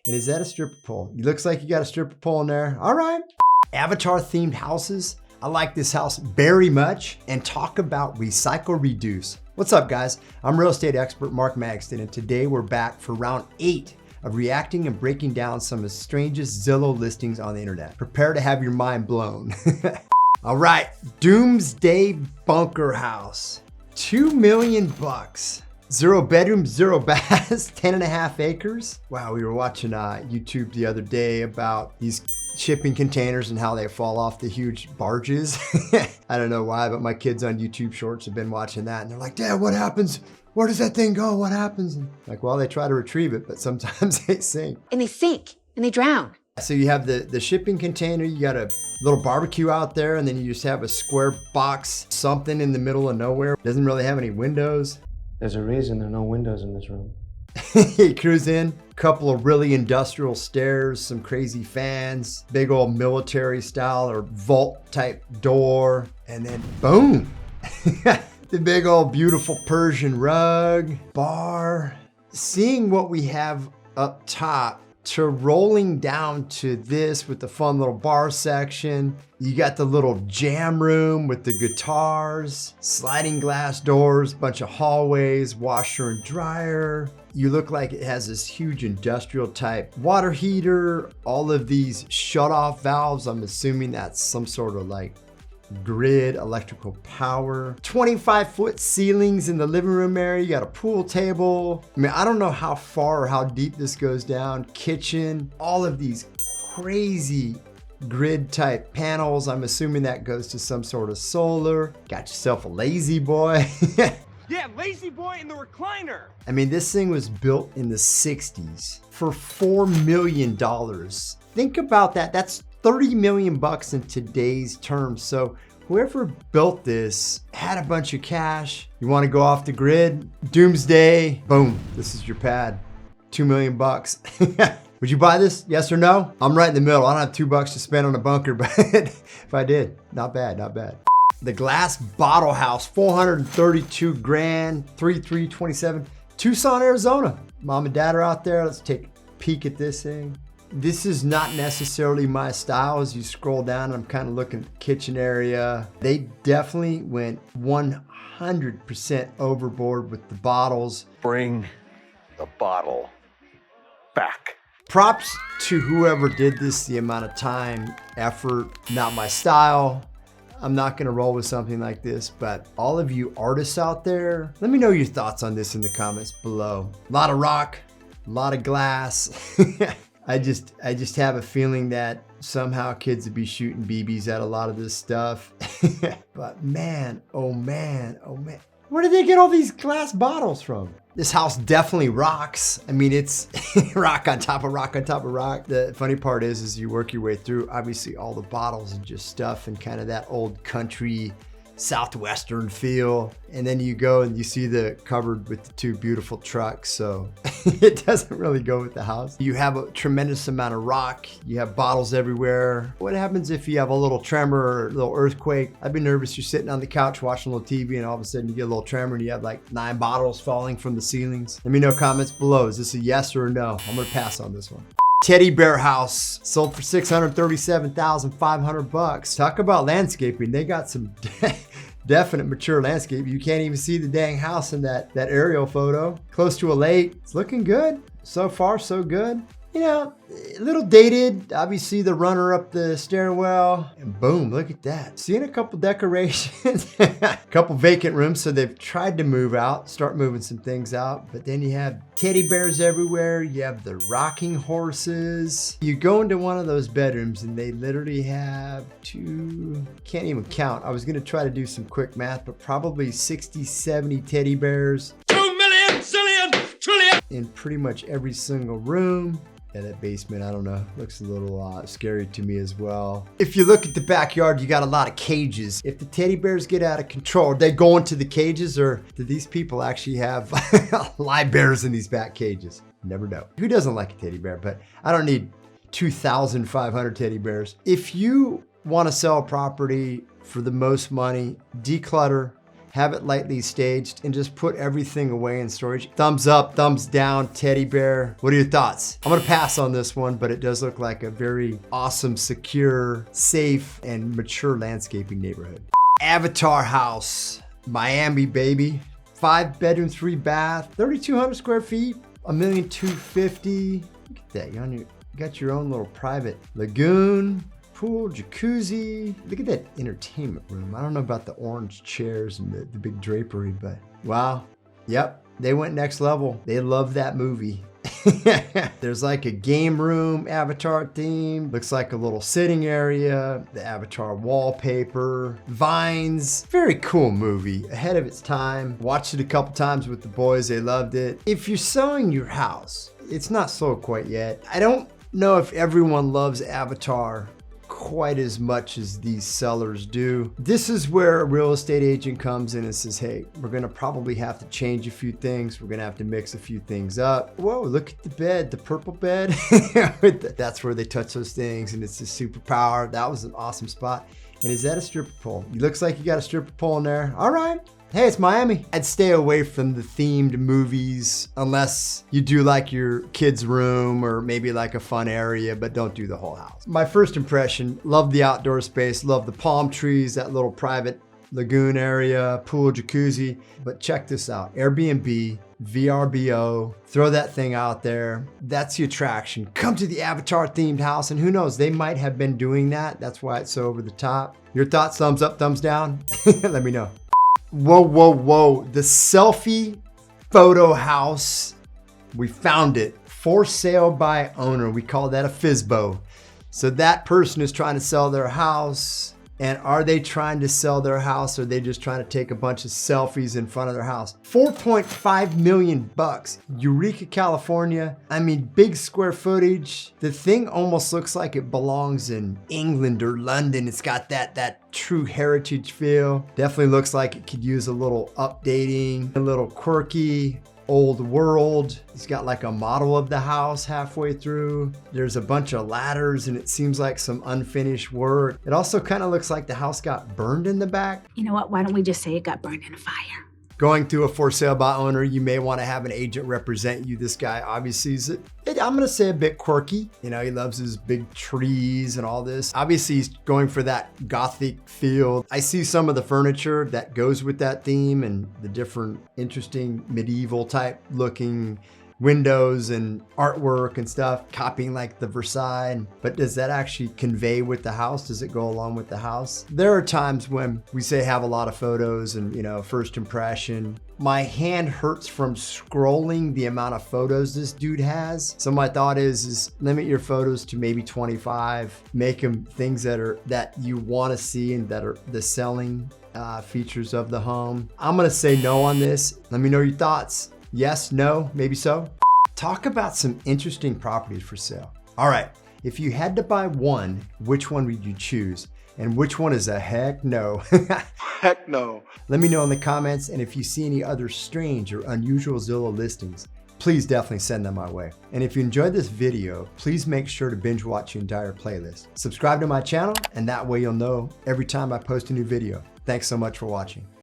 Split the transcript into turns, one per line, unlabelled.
And is that a stripper pole? It looks like you got a stripper pole in there. All right. Avatar themed houses. I like this house very much. And talk about recycle, reduce. What's up, guys? I'm real estate expert Mark Magstadt, and today we're back for round 8 of reacting and breaking down some of the strangest Zillow listings on the internet. Prepare to have your mind blown. All right, Doomsday Bunker house. $2 million. 0 bedrooms, 0 baths, 10.5 acres. Wow, we were watching YouTube the other day about these shipping containers and how they fall off the huge barges. I don't know why, but my kids on YouTube Shorts have been watching that and they're like, Dad, what happens? Where does that thing go? What happens? And like, well, they try to retrieve it, but sometimes they sink.
And they sink and they drown.
So you have the shipping container, you got a little barbecue out there, and then you just have a square box, something in the middle of nowhere. Doesn't really have any windows.
There's a reason there are no windows in this room.
You cruise in, couple of really industrial stairs, some crazy fans, big old military style or vault type door, and then boom. The big old beautiful Persian rug, bar. Seeing what we have up top to rolling down to this with the fun little bar section. You got the little jam room with the guitars, sliding glass doors, bunch of hallways, washer and dryer. You look like it has this huge industrial type water heater, all of these shut off valves. I'm assuming that's some sort of like grid electrical power. 25-foot ceilings in the living room area. You got a pool table. I mean, I don't know how far or how deep this goes down. Kitchen, all of these crazy grid type panels. I'm assuming that goes to some sort of solar. Got yourself a lazy boy.
Yeah, lazy boy in the recliner.
I mean, this thing was built in the 60s for $4 million. Think about that. That's 30 million bucks in today's terms. So whoever built this had a bunch of cash. You want to go off the grid? Doomsday, boom, this is your pad. 2 million bucks. Would you buy this? Yes or no? I'm right in the middle. I don't have $2 to spend on a bunker, but if I did, not bad, not bad. The glass bottle house, 432 grand, 3327, Tucson, Arizona. Mom and dad are out there. Let's take a peek at this thing. This is not necessarily my style. As you scroll down, I'm kind of looking at the kitchen area. They definitely went 100% overboard with the bottles.
Bring the bottle back.
Props to whoever did this, the amount of time, effort, not my style. I'm not gonna roll with something like this, but all of you artists out there, let me know your thoughts on this in the comments below. A lot of rock, a lot of glass. I just have a feeling that somehow kids would be shooting BBs at a lot of this stuff. But man, oh man, oh man. Where did they get all these glass bottles from? This house definitely rocks. I mean, it's rock on top of rock on top of rock. The funny part is you work your way through, obviously all the bottles and just stuff and kind of that old country Southwestern feel. And then you go and you see the cupboard with the 2 beautiful trucks. So it doesn't really go with the house. You have a tremendous amount of rock. You have bottles everywhere. What happens if you have a little tremor or a little earthquake? I'd be nervous. You're sitting on the couch watching a little TV and all of a sudden you get a little tremor and you have like 9 bottles falling from the ceilings. Let me know comments below. Is this a yes or a no? I'm gonna pass on this one. Teddy bear house sold for $637,500. Talk about landscaping. They got some definite mature landscape. You can't even see the dang house in that aerial photo. Close to a lake. It's looking good. So far, so good. You know, a little dated. Obviously the runner up the stairwell and boom, look at that. Seeing a couple decorations, a couple vacant rooms. So they've tried to move out, start moving some things out, but then you have teddy bears everywhere. You have the rocking horses. You go into one of those bedrooms and they literally have 2, can't even count. I was gonna try to do some quick math, but probably 60, 70 teddy bears.
2 million, zillion, trillion.
In pretty much every single room. Yeah, that basement, I don't know, looks a little scary to me as well. If you look at the backyard, you got a lot of cages. If the teddy bears get out of control, are they go into the cages or do these people actually have live bears in these back cages? Never know. Who doesn't like a teddy bear? But I don't need 2,500 teddy bears. If you want to sell a property for the most money, declutter, have it lightly staged, and just put everything away in storage. Thumbs up, thumbs down, teddy bear. What are your thoughts? I'm gonna pass on this one, but it does look like a very awesome, secure, safe, and mature landscaping neighborhood. Avatar House, Miami, baby. 5 bedroom, 3 bath, 3,200 square feet, $1,250,000. Look at that, you got your own little private lagoon, pool, jacuzzi. Look at that entertainment room. I don't know about the orange chairs and the big drapery, but wow. Yep, they went next level. They love that movie. There's like a game room, Avatar theme. Looks like a little sitting area, the Avatar wallpaper, vines. Very cool movie, ahead of its time. Watched it a couple times with the boys, they loved it. If you're selling your house, it's not sold quite yet. I don't know if everyone loves Avatar quite as much as these sellers do. This is where a real estate agent comes in and says, hey, we're gonna probably have to change a few things. We're gonna have to mix a few things up. Whoa, look at the bed, the purple bed. That's where they touch those things, and it's a superpower. That was an awesome spot. And is that a stripper pole? It looks like you got a stripper pole in there. All right. Hey, it's Miami. I'd stay away from the themed movies unless you do like your kid's room or maybe like a fun area, but don't do the whole house. My first impression, love the outdoor space, love the palm trees, that little private lagoon area, pool, jacuzzi. But check this out, Airbnb, VRBO, throw that thing out there. That's the attraction. Come to the Avatar themed house, and who knows, they might have been doing that. That's why it's so over the top. Your thoughts, thumbs up, thumbs down? Let me know. Whoa, whoa, whoa. The Selfie Photo House. We found it. For sale by owner. We call that a FSBO. So that person is trying to sell their house. And are they trying to sell their house, or are they just trying to take a bunch of selfies in front of their house? 4.5 million bucks. Eureka, California. I mean, big square footage. The thing almost looks like it belongs in England or London. It's got that true heritage feel. Definitely looks like it could use a little updating, a little quirky. Old world. It's got like a model of the house halfway through. There's a bunch of ladders, and it seems like some unfinished work. It also kind of looks like the house got burned in the back.
You know what? Why don't we just say it got burned in a fire?
Going through a for sale by owner, you may want to have an agent represent you. This guy obviously is, I'm gonna say, a bit quirky. You know, he loves his big trees and all this. Obviously, he's going for that gothic feel. I see some of the furniture that goes with that theme and the different interesting medieval type looking windows and artwork and stuff, copying like the Versailles. But does that actually convey with the house? Does it go along with the house? There are times when we say have a lot of photos and, you know, first impression. My hand hurts from scrolling the amount of photos this dude has. So my thought is limit your photos to maybe 25. Make them things that you want to see and that are the selling features of the home. I'm gonna say no on this. Let me know your thoughts. Yes, no, maybe so. Talk about some interesting properties for sale. All right, if you had to buy one, which one would you choose? And which one is a heck no?
Heck no.
Let me know in the comments, and if you see any other strange or unusual Zillow listings, please definitely send them my way. And if you enjoyed this video, please make sure to binge watch the entire playlist. Subscribe to my channel, and that way you'll know every time I post a new video. Thanks so much for watching.